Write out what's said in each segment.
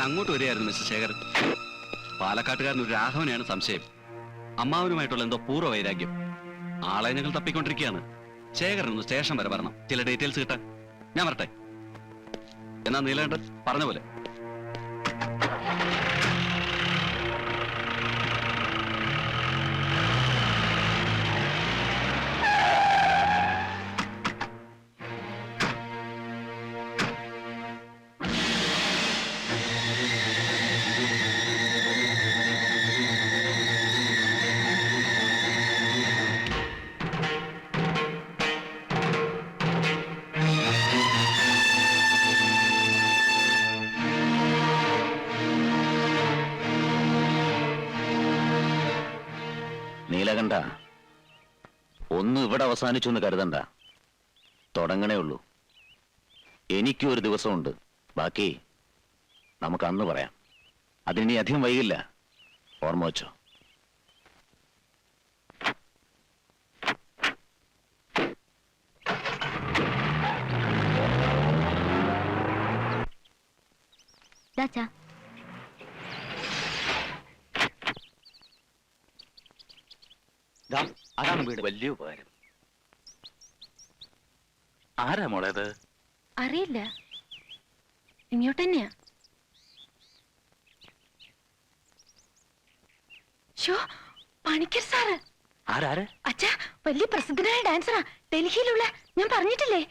അങ്ങോട്ട് വരികയായിരുന്നു മിസ്റ്റർ ശേഖരൻ. പാലക്കാട്ടുകാരൻ ഒരു രാഘവനെയാണ് സംശയം. അമ്മാവനുമായിട്ടുള്ള എന്തോ പൂർവ്വ വൈരാഗ്യം. ആളെ ഞങ്ങൾ തപ്പിക്കൊണ്ടിരിക്കുകയാണ്. ശേഖരൻ ഒന്ന് സ്റ്റേഷൻ വരെ വരണം, ചില ഡീറ്റെയിൽസ് കിട്ടാൻ. ഞാൻ വരട്ടെ. എന്നാ നീലേണ്ടൻ പറഞ്ഞ പോലെ. നീലകണ്ഠ, ഒന്നും ഇവിടെ അവസാനിച്ചു എന്ന് കരുതണ്ട. തുടങ്ങണേ ഉള്ളൂ. എനിക്കും ഒരു ദിവസമുണ്ട്. ബാക്കി നമുക്ക് അന്ന് പറയാം. അതിനി അധികം വൈകില്ല. ഓർമ്മ വെച്ചോ. അതാണ് വീട്. വലിയ ഉപകാരം. ആരാ മോളേത്? അറിയില്ല, ഇങ്ങോട്ട് തന്നെയാ. പണിക്കർ സാറ്. ആരാര്? അച്ഛാ, വലിയ പ്രസിദ്ധനായ ഡാൻസറാ, ഡൽഹിയിലുള്ള. ഞാൻ പറഞ്ഞിട്ടില്ലേ?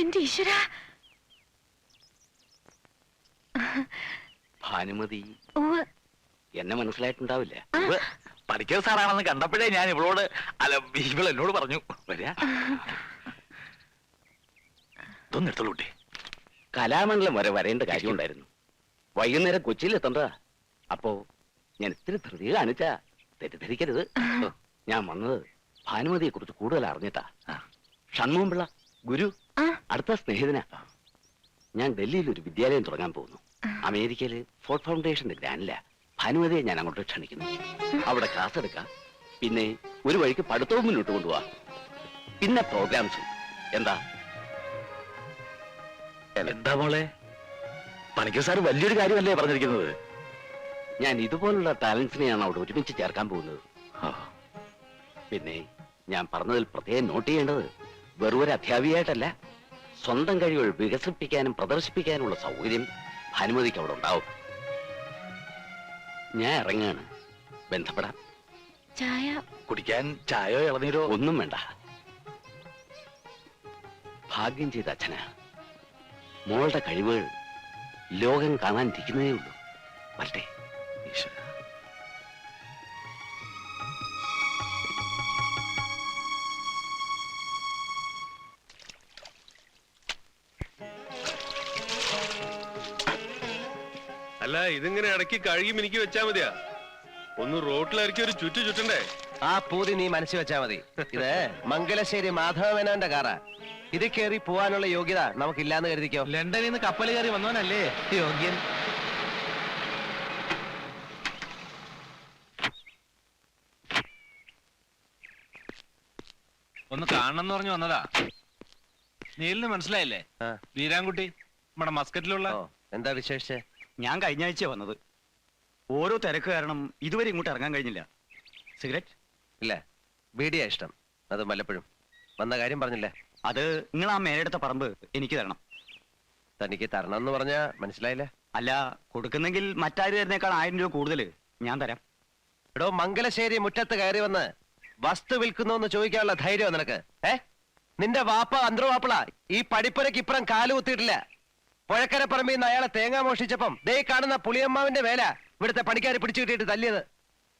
എന്റെ ഈശ്വര. ഭാനുമതി എന്നെ മനസ്സിലായിട്ടുണ്ടാവില്ല. പണിക്കർ സാറാണെന്ന് കണ്ടപ്പോഴേ ഞാൻ ഇവളോട്, അല്ല ഇവൾ എന്നോട് പറഞ്ഞു വരിക. ഇതൊന്നും എടുത്തോളൂട്ടെ. കലാമണ്ഡലം വരെ വരേണ്ട കാര്യമുണ്ടായിരുന്നു. വൈകുന്നേരം കൊച്ചിയിൽ എത്തണ്ടതാ. അപ്പോ ഞാൻ ഇത്തിരി ധൃതി കാണിച്ചാ തെറ്റിദ്ധരിക്കരുത്. ഞാൻ വന്നത് ഭാനുമതിയെ കുറിച്ച് കൂടുതൽ അറിഞ്ഞിട്ടാ. ഷൺമുഖം പിള്ള ഗുരു അടുത്ത സ്നേഹിതനാ. ഞാൻ ഡൽഹിയിൽ ഒരു വിദ്യാലയം തുടങ്ങാൻ പോകുന്നു. അമേരിക്കയില് ഫോർഡ് ഫൗണ്ടേഷന്റെ ഗ്രാൻഡിലാ. ഭാനുമതിയെ ഞാൻ അങ്ങോട്ട് ക്ഷണിക്കുന്നു. അവിടെ ക്ലാസ് എടുക്കാം, പിന്നെ ഒരു വഴിക്ക് പഠിത്തവും മുന്നോട്ട് കൊണ്ടുപോവാ, പിന്നെ പ്രോഗ്രാംസും. എന്താ എന്താ മോളെ, പണിക്കർ സാർ വലിയൊരു കാര്യമല്ലേ പറഞ്ഞിരിക്കുന്നത്? ഞാൻ ഇതുപോലുള്ള ടാലൻസിനെയാണ് അവിടെ ഒരുമിച്ച് ചേർക്കാൻ പോകുന്നത്. പിന്നെ ഞാൻ പറഞ്ഞതിൽ പ്രത്യേകം നോട്ട് ചെയ്യേണ്ടത്, വെറുതെ അധ്യാപികയായിട്ടല്ല, സ്വന്തം കഴിവുകൾ വികസിപ്പിക്കാനും പ്രദർശിപ്പിക്കാനുള്ള സൗകര്യം ഭാനുമതിക്ക് അവിടെ ഉണ്ടാവും. ഞാൻ ഇറങ്ങാണ്. ബന്ധപ്പെടാം. ചായ കുടിക്കാൻ ചായയോ ഇളനീരോ? ഒന്നും വേണ്ട. ഭാഗ്യം ചെയ്ത അച്ഛനാ. മോളുടെ കഴിവുകൾ ലോകം കാണാനിരിക്കുന്നതേ ഉള്ളൂ. വരട്ടെ. അല്ല, ഇതിങ്ങനെ ഇടയ്ക്ക് കഴുകി മിനിക്ക് വെച്ചാ മതിയാ? ഒന്ന് റോട്ടിലിറക്കി ഒരു ചുറ്റണ്ടേ? ആ പൂതി നീ മനസ്സിൽ വെച്ചാ മതി. ഇത് മംഗലശ്ശേരി മാധവമേനോന്റെ കാറാ. ഇത് കയറി പോവാനുള്ള യോഗ്യത നമുക്കില്ലാന്ന് കരുതിക്കോ. ലണ്ടനിൽ നിന്ന് കപ്പൽ കയറി വന്നവനല്ലേ യോഗ്യൻ. ഒന്ന് കാണണം എന്ന് പറഞ്ഞു വന്നതാ. നീലിന് മനസ്സിലായില്ലേ? വീരാൻകുട്ടി, നമ്മുടെ മസ്കറ്റിലുള്ള. എന്താ വിശേഷിച്ച്? ഞാൻ കഴിഞ്ഞ ആഴ്ച വന്നത്. ഓരോ തിരക്ക് കാരണം ഇതുവരെ ഇങ്ങോട്ട് ഇറങ്ങാൻ കഴിഞ്ഞില്ല. സിഗരറ്റ് ഇല്ല, ബീഡിയാ ഇഷ്ടം. അത് വല്ലപ്പോഴും. വന്ന കാര്യം പറഞ്ഞില്ലേ? അത് നിങ്ങൾ ആ മേലെടുത്ത പറമ്പ് എനിക്ക് തരണം. തനിക്ക് തരണം എന്ന് പറഞ്ഞാ മനസ്സിലായില്ല. അല്ല, കൊടുക്കുന്നെങ്കിൽ മറ്റാര് തരുന്നേക്കാൾ 1000 രൂപ കൂടുതൽ ഞാൻ തരാം. എടോ, മംഗലശ്ശേരി മുറ്റത്ത് കയറി വന്ന് വസ്തു വിൽക്കുന്നു എന്ന് ചോദിക്കാനുള്ള ധൈര്യം നിനക്ക്? നിന്റെ വാപ്പ അന്തർവാപ്പിള ഈ പടിപ്പുരക്ക് ഇപ്പുറം കാലുകുത്തിയിട്ടില്ല. പുഴക്കരപ്പറമ്പിൽ നിന്ന് അയാളെ തേങ്ങ മോഷിച്ചപ്പം ദേ കാണുന്ന പുളിയമ്മാവിന്റെ വേല ഇവിടുത്തെ പണിക്കാരെ പിടിച്ചു കിട്ടിയിട്ട് തല്ലിയത്.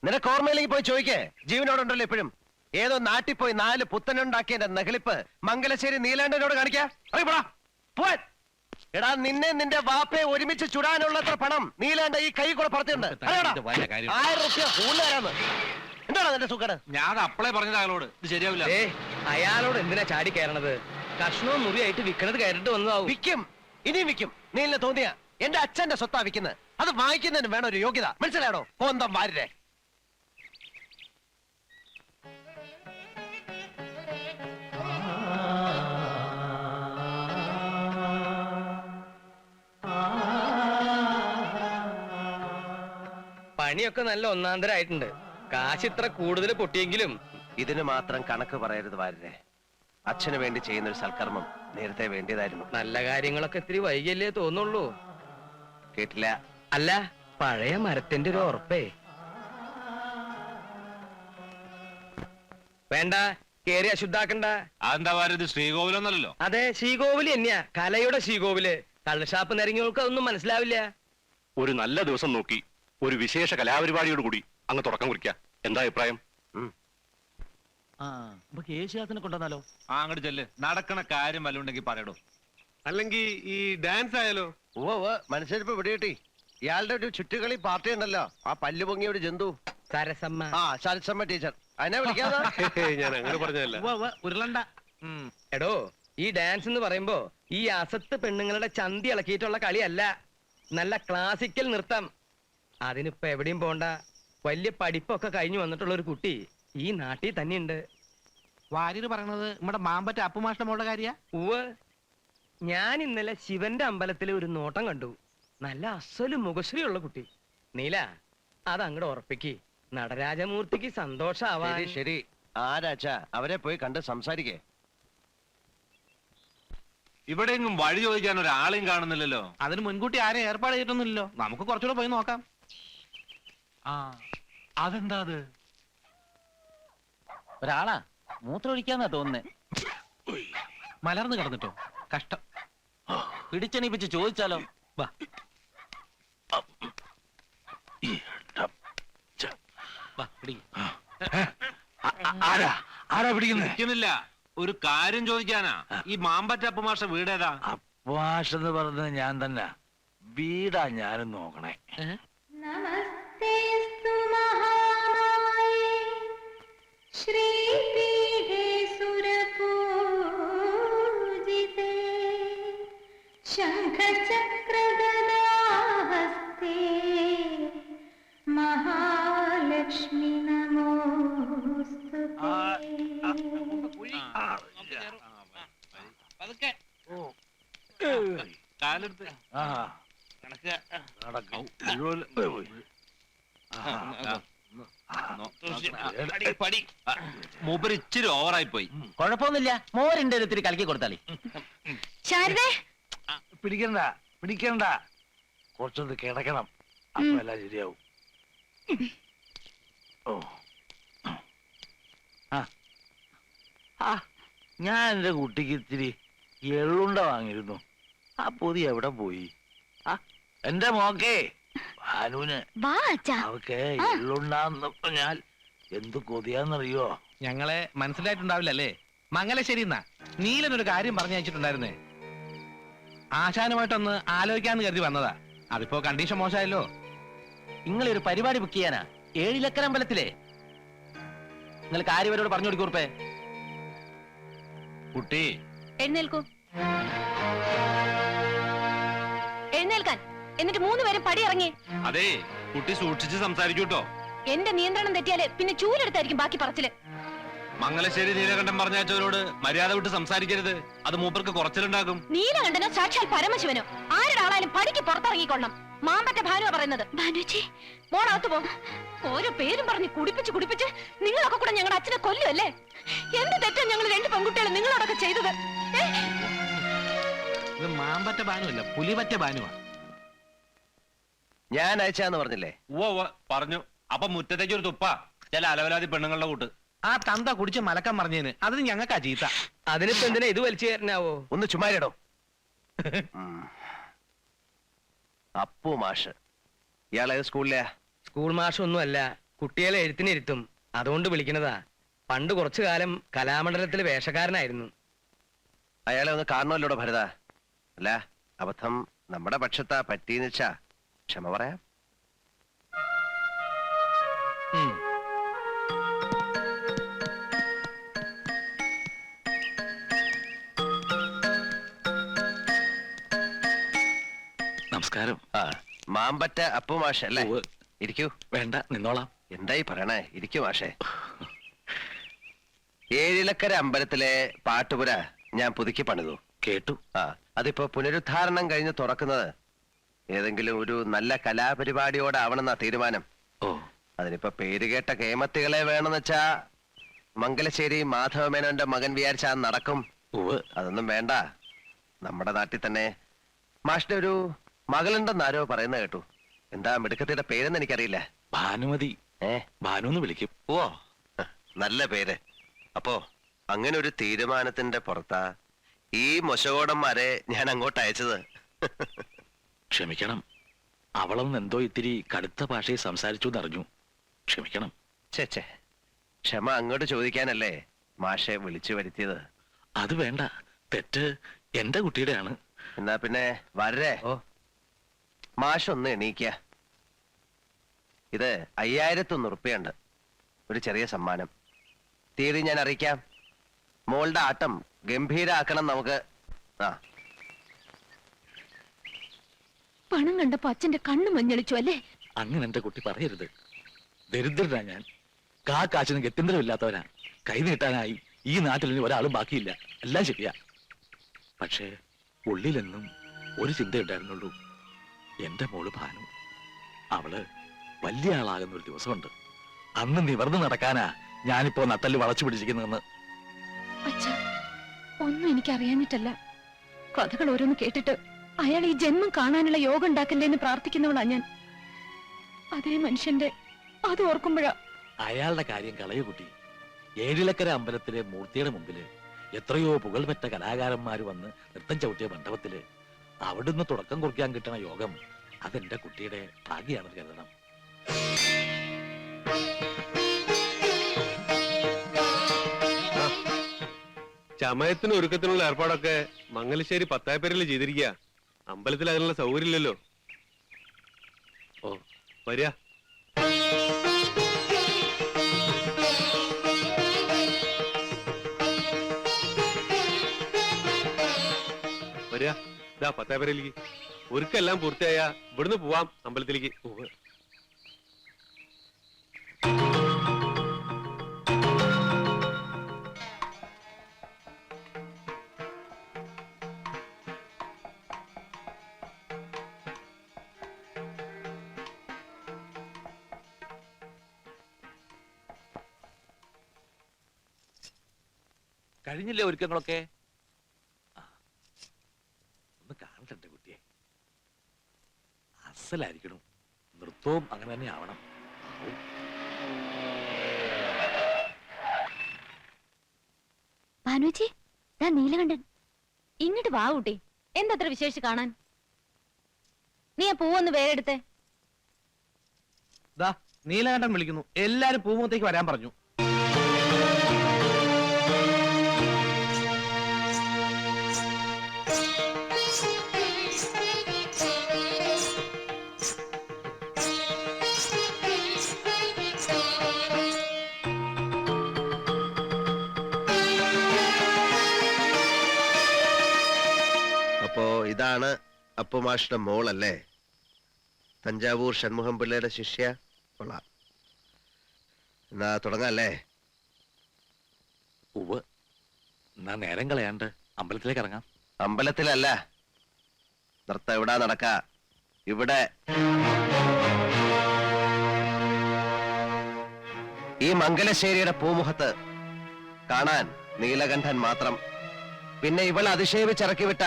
നിനക്ക് ഓർമ്മയിലേക്ക് പോയി ചോദിക്കേ. ജീവനോടുണ്ടല്ലോ ഇപ്പോഴും. ഏതോ നാട്ടിൽ പോയി 4 പുത്തനുണ്ടാക്കിയതിന്റെ നെഹളിപ്പ് മംഗലശ്ശേരി നീലാണ്ടനോട് കാണിക്കാ. അറിയപ്പെടാ പോവാൻ. എടാ, നിന്നെ നിന്റെ വാപ്പയെ ഒരുമിച്ച് ചുടാനുള്ളത്ര പണം നീലാണ്ട ഈ കൈ കൂടെ പറത്തിയുണ്ട്. 1000 റുപ്യ കൂടുതലാരാന്ന്. എന്താണ് നിന്റെ സുഖം? ഞാൻ അപ്പളേ പറഞ്ഞത് അയാളോട് ഇത് ശരിയാവില്ല. അയാളോട് എന്തിനാ ചാടി കയറണത്? കഷ്ണവും മുറിയായിട്ട് വിൽക്കണത് കയറിട്ട് വന്നതാവും. വിൽക്കും, ഇനിയും വിൽക്കും. നീലിനെ തോന്നിയ എന്റെ അച്ഛന്റെ സ്വത്താ വിൽക്കുന്നത്. അത് വാങ്ങിക്കുന്നതിന് വേണം ഒരു യോഗ്യത. മനസ്സിലാണോ? കോന്തം വാരിരെ. പണിയൊക്കെ നല്ല ഒന്നാന്തരായിട്ടുണ്ട്. കാശ് ഇത്ര കൂടുതൽ പൊട്ടിയെങ്കിലും ഇതിന് മാത്രം കണക്ക് പറയരുത് വാര്യരെ. അച്ഛന് വേണ്ടി ചെയ്യുന്ന ഒരു സൽക്കർമ്മം നേരത്തെ വേണ്ടിയതായിരുന്നു. നല്ല കാര്യങ്ങളൊക്കെ ഇത്തിരി വൈകിയല്ലേ തോന്നുള്ളൂ. കേട്ടില്ല. അല്ല, പഴയ മരത്തിന്റെ ഒരു ഉറപ്പേ. വേണ്ട, കേറി അശുദ്ധാക്കണ്ട. അതെന്താ പറയുന്നത്, ശ്രീകോവിലൊന്നല്ലോ. അതെ, ശ്രീകോവില് തന്നെയാ, കലയുടെ ശ്രീകോവില്. കള്ളുഷാപ്പ് നിരങ്ങിയവർക്ക് അതൊന്നും മനസ്സിലാവില്ല. ഒരു നല്ല ദിവസം നോക്കി ഒരു വിശേഷ കലാപരിപാടിയോട് കൂടി അങ്ങ് തുടക്കം കുറിക്കാം. എന്താ അഭിപ്രായം? കേശുദാസിനെ കൊണ്ടുവന്നാലോ? ആ, അങ്ങോട്ട് ചെല്ല്. നടക്കണ കാര്യം വല്ല ഉണ്ടെങ്കിൽ പറയടോ. അല്ലെങ്കിൽ ഈ ഡാൻസ് ആയാലോ? മനുഷ്യരിപ്പോ ഇവിടെ കിട്ടി. ഇയാളുടെ ഒരു ചുറ്റുകളി പാർട്ടി ഉണ്ടല്ലോ, ആ പല്ലു പൊങ്ങിയ ഒരു ജന്തു. സരസമ്മ. ആ, സരസമ്മ ടീച്ചർ. അതിനെ വിളിക്കാതെ. ഞാൻ അങ്ങനെ പറഞ്ഞതല്ല. ഉരുളണ്ട. എടോ, ഈ ഡാൻസ് എന്ന് പറയുമ്പോ ഈ അസത്ത് പെണ്ണുങ്ങളുടെ ചന്തി ഇളക്കിയിട്ടുള്ള കളിയല്ല. നല്ല ക്ലാസിക്കൽ നൃത്തം. അതിനിപ്പോ എവിടെയും പോണ്ട. വലിയ പഠിപ്പൊക്കെ കഴിഞ്ഞു വന്നിട്ടുള്ള ഒരു കുട്ടി ഈ നാട്ടിൽ തന്നെയുണ്ട്. വാര്യര് പറയണത് നമ്മുടെ മാമ്പറ്റ അപ്പുമാഷ്ട മോളുടെ കാര്യ. ഉവ്, ഞാൻ ഇന്നലെ ശിവന്റെ അമ്പലത്തിൽ ഒരു നോട്ടം കണ്ടു. നല്ല അസല് മുഖശ്രീയുള്ള കുട്ടി. നീല, അതങ്ങോട്ട് ഉറപ്പിക്ക്. നടരാജമൂർത്തിക്ക് സന്തോഷാവാൻ. ശരി ശരി, ആരാച്ചാ അവരെ പോയി കണ്ട് സംസാരിക്കേ. ഇവിടെയെങ്കിലും വഴി ചോദിക്കാൻ ഒരാളെയും കാണുന്നില്ലല്ലോ. അതിന് മുൻകൂട്ടി ആരെയും ഏർപ്പാട് ചെയ്തിട്ടൊന്നുമില്ലല്ലോ. നമുക്ക് കുറച്ചുകൂടെ പോയി നോക്കാം. ആ, അതെന്താ അത്? ഒരാളാ മൂത്രമൊഴിക്കാന്നാ തോന്നുന്നേ. മലർന്നു കിടന്നിട്ടോ? കഷ്ടം. പിടിച്ചെണീപ്പിച്ച് ചോദിച്ചാലോ? വാ. വാ, പിടി. ആരാ പിടിക്കുന്നില്ല. ഒരു കാര്യം ചോദിക്കാനാ. ഈ മാമ്പറ്റ അപ്പുമാഷ വീടേതാ? അപ്പാഷെന്ന് പറഞ്ഞത് ഞാൻ തന്നെ. വീടാ ഞാനും നോക്കണേ. നമസ്തേസ്തു മഹാമായേ ശ്രീപീഠേ സുരപൂജിതേ ശംഖചക്രഗദാഹസ്തേ മഹാലക്ഷ്മി നമോസ്തുതേ. കാലെടുത്ത് നടക്കും. മൂപ്പര് ഇച്ചിരി ഓവറായി പോയി. കുഴപ്പമൊന്നുമില്ല, മോരിന്റെ ഒത്തിരി കലക്കി കൊടുത്താളി. ശാരദേ, പിടിക്കണ്ട പിടിക്കണ്ട, കുറച്ചൊന്ന് കിടക്കണം. അപ്പൊ എല്ലാം ശരിയാവും. ഓ, ഞാൻ എന്റെ കുട്ടിക്ക് ഇത്തിരി എള്ളുണ്ട വാങ്ങിയിരുന്നു. ആ പൊതി എവിടെ പോയി? എന്റെ മോക്കേ ഭാനുവിന് വാ അച്ഛാ. അവക്ക് എള്ളുണ്ടാന്ന് പറഞ്ഞാൽ എന്ത് കൊതിയാന്നറിയോ? ഞങ്ങളെ മനസ്സിലായിട്ടുണ്ടാവില്ലല്ലേ? മംഗലശ്ശേരി എന്നാ നീലനൊരു കാര്യം പറഞ്ഞു അയച്ചിട്ടുണ്ടായിരുന്നേ. ആശാനുമായിട്ടൊന്ന് ആലോചിക്കാന്ന് കരുതി വന്നതാ. അതിപ്പോ കണ്ടീഷൻ മോശമായല്ലോ. നിങ്ങളെ ഒരു പരിപാടി ബുക്ക് ചെയ്യാനാ, 7 ലക്കര അമ്പലത്തിലെ. നിങ്ങൾ കാര്യവരോട് പറഞ്ഞു കൊടുക്കൂർപ്പേ. കുട്ടി എഴുന്നേൽക്കൂ. എഴുന്നേൽക്കാൻ. എന്നിട്ട് 3 പേരും പടി ഇറങ്ങി. അതെ, കുട്ടി സൂക്ഷിച്ച് സംസാരിക്കൂട്ടോ. എന്റെ നിയന്ത്രണം തെറ്റിയാല് പിന്നെ ചൂലെടുത്തായിരിക്കും ബാക്കി പറച്ചില്. മംഗലശ്ശേരി നീലകണ്ഠൻ പറഞ്ഞയച്ചവരോട് മര്യാദ വിട്ട് സംസാരിക്കരുത്. അത് മൂപ്പർക്ക് കുറച്ചിലുണ്ടാകും. നീലകണ്ഠനോ സാക്ഷാൽ പരമശിവനോ ആരുടെ ആളായാലും പടിക്ക് പുറത്തിറങ്ങിക്കൊള്ളണം. മാമ്പറ്റ ഭാനുവ പറയുന്നത്. ഭാനുച്ചി, മോളകത്ത് പോ. ഓരോ പേരും പറഞ്ഞ് കുടിപ്പിച്ച് നിങ്ങളൊക്കെ കൂടെ ഞങ്ങളുടെ അച്ഛനെ കൊല്ലുമല്ലേ? എന്ത് തെറ്റാ ഞങ്ങൾ 2 പെൺകുട്ടികളും നിങ്ങളോടൊക്കെ ചെയ്തത്? ഇത് മാമ്പറ്റ ബാനുവല്ല, പുലിപറ്റ ബാനുവാ. ഞാൻ അയച്ചാന്ന് പറഞ്ഞില്ലേ? പറഞ്ഞു. അപ്പൊ മുറ്റത്തേക്ക് ഒരു തുപ്പ ചില അലവലാതി പെണ്ണുങ്ങളുടെ കൂട്ട്. ആ തന്ത കുടിച്ച് മലക്കം പറഞ്ഞതിന് അതിന് ഞങ്ങൾക്കാ ചീത്ത. അതിനിപ്പോ എന്തിനാ ഇത് വലിച്ചു കയറിനാവോ? ഒന്ന് ചുമ്മാരിടോ. അപ്പു മാഷ് ഇയാളേത് സ്കൂളിലെയാ? സ്കൂൾ മാഷൊന്നും അല്ല, കുട്ടികളെ എഴുത്തിനിരുത്തും. അതുകൊണ്ട് വിളിക്കണതാ. പണ്ട് കുറച്ചു കാലം കലാമണ്ഡലത്തിൽ വേഷക്കാരനായിരുന്നു. അയാളെ ഒന്ന് കാണണമല്ലോടോ ഭരത. അല്ല, അബദ്ധം നമ്മുടെ പക്ഷത്താ പറ്റീന്ന് വെച്ചാ ക്ഷമ പറയാം. നമസ്കാരം. മാമ്പറ്റ അപ്പു മാഷ് അല്ലേ? ഇരിക്കൂ. വേണ്ട, നിന്നോളാം. എന്തായി പറയണേ? ഇരിക്കൂ മാഷേ. 7 ലക്കര അമ്പലത്തിലെ പാട്ടുപുര ഞാൻ പുതുക്കി പണിതു. കേട്ടു. അതിപ്പോ പുനരുദ്ധാരണം കഴിഞ്ഞ് തുറക്കുന്നത് ഏതെങ്കിലും ഒരു നല്ല കലാപരിപാടിയോടെ ആവണമെന്നാ തീരുമാനം. ഓ അതിനിപ്പോ പേര് കേട്ട കേമത്തികളെ വേണമെന്ന് വെച്ചാ മംഗലശ്ശേരി മാധവമേനോന്റെ മകൻ വിചാരിച്ചാ നടക്കും. ഉവ് അതൊന്നും വേണ്ട. നമ്മുടെ നാട്ടിൽ തന്നെ മാഷിന്റെ ഒരു മകളുണ്ടെന്ന് ആരോ പറയുന്ന കേട്ടു. എന്താ മിടുക്കത്തിയുടെ പേരെന്ന് എനിക്കറിയില്ല. ഭാനുമതി. ഭാനു എന്ന് വിളിക്കും. ഓ നല്ല പേര്. അപ്പോ അങ്ങനെ ഒരു തീരുമാനത്തിന്റെ പുറത്താ ഈ മൊശകോടന്മാരെ ഞാൻ അങ്ങോട്ട് അയച്ചത്. ക്ഷമിക്കണം, അവളൊന്ന് എന്തോ ഇത്തിരി കടുത്ത ഭാഷയിൽ സംസാരിച്ചു എന്നറിഞ്ഞു. ക്ഷമിക്കണം. ചേച്ചേ, ക്ഷമ അങ്ങോട്ട് ചോദിക്കാനല്ലേ മാഷെ വിളിച്ചു വരുത്തിയത്. അത് വേണ്ട, തെറ്റ് എന്റെ കുട്ടിയുടെയാണ്. എന്നാ പിന്നെ വരേ. മാഷൊന്ന് എണീക്ക. ഇത് 5001 ഉറുപ്പിയുണ്ട്, ഒരു ചെറിയ സമ്മാനം. തീയതി ഞാൻ അറിയിക്കാം. മോളുടെ ആട്ടം ഗംഭീരാക്കണം നമുക്ക്. ആ പണം കണ്ടപ്പോ അച്ഛന്റെ കണ്ണു മഞ്ഞളിച്ചു അല്ലേ? അങ്ങനെ എന്റെ കുട്ടി പറയരുത്. ദരിദ്രനാ ഞാൻ, കാശിന് ഗത്യന്തരമില്ലാത്തവനാ. കൈ നീട്ടാനായി ഈ നാട്ടിൽ ഇനി ഒരാളും ബാക്കിയില്ല. എല്ലാം ശരിയാ. പക്ഷേ ഉള്ളിലെന്നും ഒരു ചിന്തയുണ്ടായിരുന്നുള്ളൂ, എന്റെ മോള് ഭാനു. അവള് വലിയ ആളാകുന്ന ഒരു ദിവസമുണ്ട്. അന്ന് നിവർന്നു നടക്കാനാ ഞാനിപ്പോ നട്ടല് വളച്ചു പിടിച്ചിരിക്കുന്നതെന്ന്. അച്ഛാ, ഒന്നും എനിക്ക് അറിയാഞ്ഞിട്ടല്ല. കഥകൾ ഓരോന്ന് കേട്ടിട്ട് അയാൾ ഈ ജന്മം കാണാനുള്ള യോഗം ഉണ്ടാക്കല്ലേ എന്ന് പ്രാർത്ഥിക്കുന്നവളാ ഞാൻ. അതേ മനുഷ്യന്റെ അത് ഓർക്കുമ്പോഴാ. അയാളുടെ കാര്യം കളയു കുട്ടി. ഏഴിലക്കര അമ്പലത്തിലെ മൂർത്തിയുടെ മുമ്പില് എത്രയോ പുകൾപെറ്റ കലാകാരന്മാര് വന്ന് നൃത്തം ചവിട്ടിയ മണ്ഡപത്തില് അവിടുന്ന് തുടക്കം കുറിക്കാൻ കിട്ടുന്ന യോഗം അതെന്റെ കുട്ടിയുടെ ഭാഗ്യാണെന്ന് കരുതണം. ചമയത്തിന് ഒരുക്കത്തിനുള്ള ഏർപ്പാടൊക്കെ മംഗലശ്ശേരി പത്തായപ്പേരിൽ ചെയ്തിരിക്കുക. അമ്പലത്തിൽ അതിനുള്ള സൗകര്യം ഇല്ലല്ലോ. ഓ വരിക. വരിക. ഇതാ പത്തായപ്പേരയിലേക്ക്. ഒരുക്കെല്ലാം പൂർത്തിയായ ഇവിടുന്ന് പോവാം അമ്പലത്തിലേക്ക്. കഴിഞ്ഞില്ലേ ഒരുക്കങ്ങളൊക്കെ? ഒന്ന് കാണട്ടെ കുട്ടിയെ. അസലായിരിക്കണം. നൃത്തവും അങ്ങനെ തന്നെ ആവണം. ഭാനുച്ചി, നീലകണ്ഠൻ ഇങ്ങോട്ട് വാ കുട്ടി. എന്തത്ര വിശേഷിച്ച് കാണാൻ? നീ ആ പൂവൊന്ന് വേറെ എടുത്തേ. നീലകണ്ഠൻ വിളിക്കുന്നു. എല്ലാരും പൂമുഖത്തേക്ക് വരാൻ പറഞ്ഞു. അപ്പോ ഇതാണ് അപ്പുമാഷിന്റെ മോളല്ലേ? തഞ്ചാവൂർ ഷൺമുഖം പിള്ളയുടെ ശിഷ്യ. കൊള്ളാം. എന്നാ തുടങ്ങല്ലേ? ഉവ്, എന്നാ നേരം കളയാണ്ട് അമ്പലത്തിലേക്ക് ഇറങ്ങാം. അമ്പലത്തിലല്ല, നൃത്തം എവിടാ നടക്ക? ഇവിടെ. ഈ മംഗലശ്ശേരിയുടെ പൂമുഖത്ത് കാണാൻ നീലകണ്ഠൻ മാത്രം. പിന്നെ ഇവൾ അതിശയിച്ചിറക്കി വിട്ട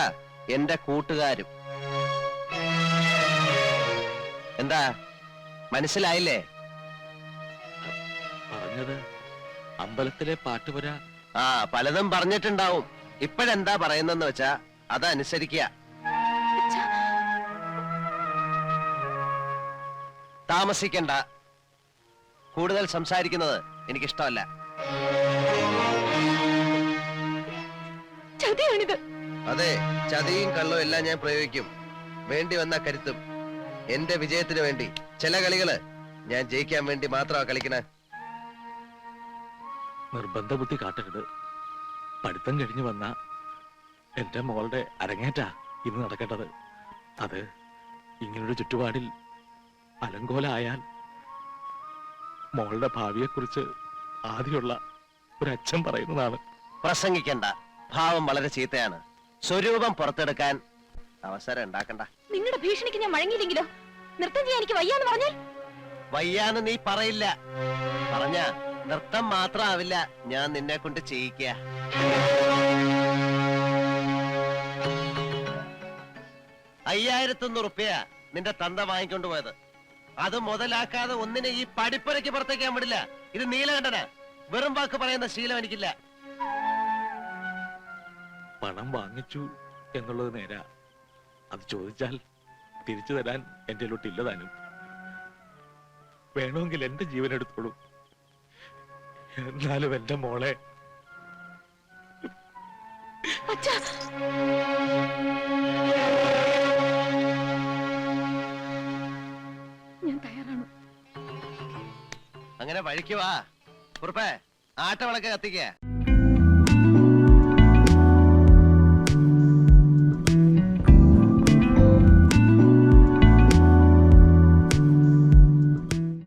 എന്റെ കൂട്ടുകാരും. എന്താ മനസ്സിലായില്ലേ? പറഞ്ഞത് അമ്പലത്തിലെ പാട്ടുപുര. ആ, പലതും പറഞ്ഞിട്ടുണ്ടാവും. ഇപ്പോഴെന്താ പറയുന്നെന്ന് വെച്ചാ അതനുസരിക്കുക. താമസിക്കണ്ട. കൂടുതൽ സംസാരിക്കുന്നത് എനിക്കിഷ്ടമല്ല. ചതിയാണിത്. അതെ, ചതിയും കള്ളവും എല്ലാം ഞാൻ പ്രയോഗിക്കും. വേണ്ടി വന്ന കരുത്തും. എന്റെ വിജയത്തിന് വേണ്ടി. ചില കളികള് ഞാൻ ജയിക്കാൻ വേണ്ടി മാത്രമാ കളിക്കണേ. നിർബന്ധ ബുദ്ധി കാട്ടരുത്. പഠിത്തം കഴിഞ്ഞു വന്ന എന്റെ മോളുടെ അരങ്ങേറ്റാ ഇന്ന് നടക്കേണ്ടത്. അത് ഇങ്ങനൊരു ചുറ്റുപാടിൽ അലങ്കോലായാൽ മോളുടെ ഭാവിയെക്കുറിച്ച് ആദ്യമുള്ള ഒരച്ഛൻ പറയുന്നതാണ്. പ്രസംഗിക്കണ്ട. ഭാവം വളരെ ചീത്തയാണ്. സ്വരൂപം പുറത്തെടുക്കാൻ അവസരം ഉണ്ടാക്കണ്ട. നിങ്ങളുടെ ഭീഷണിക്ക് ഞാൻ വഴങ്ങിയില്ലെങ്കിലോ? നൃത്തം ചെയ്യാൻ എനിക്ക് വയ്യാന്ന് പറഞ്ഞാൽ വയ്യാന്ന് നീ പറയില്ല. പറഞ്ഞ നൃത്തം മാത്രമാവില്ല ഞാൻ നിന്നെ കൊണ്ട് ചെയ്യിക്ക. 5100 റുപ്യ നിന്റെ തന്ത വാങ്ങിക്കൊണ്ട് പോയത്. അത് മുതലാക്കാതെ ഒന്നിനെ ഈ പടിപ്പുരയ്ക്ക് പുറത്തേക്കാൻ വിടില്ല. ഇത് നീലകണ്ഠനാ. വെറും വാക്ക് പറയുന്ന ശീലം എനിക്കില്ല. പണം വാങ്ങിച്ചു എന്നുള്ളത് നേരാ. അത് ചോദിച്ചാൽ തിരിച്ചു തരാൻ എന്റെ ഇല്ല താനും. വേണമെങ്കിൽ എന്റെ ജീവൻ എടുത്തോളൂ. എന്നാലും എന്റെ മോളെ ഞാൻ തയ്യാറാണ്. അങ്ങനെ വഴിക്ക് വാ കുറുപ്പേ. ആട്ടവിളക്ക് കത്തിക്ക.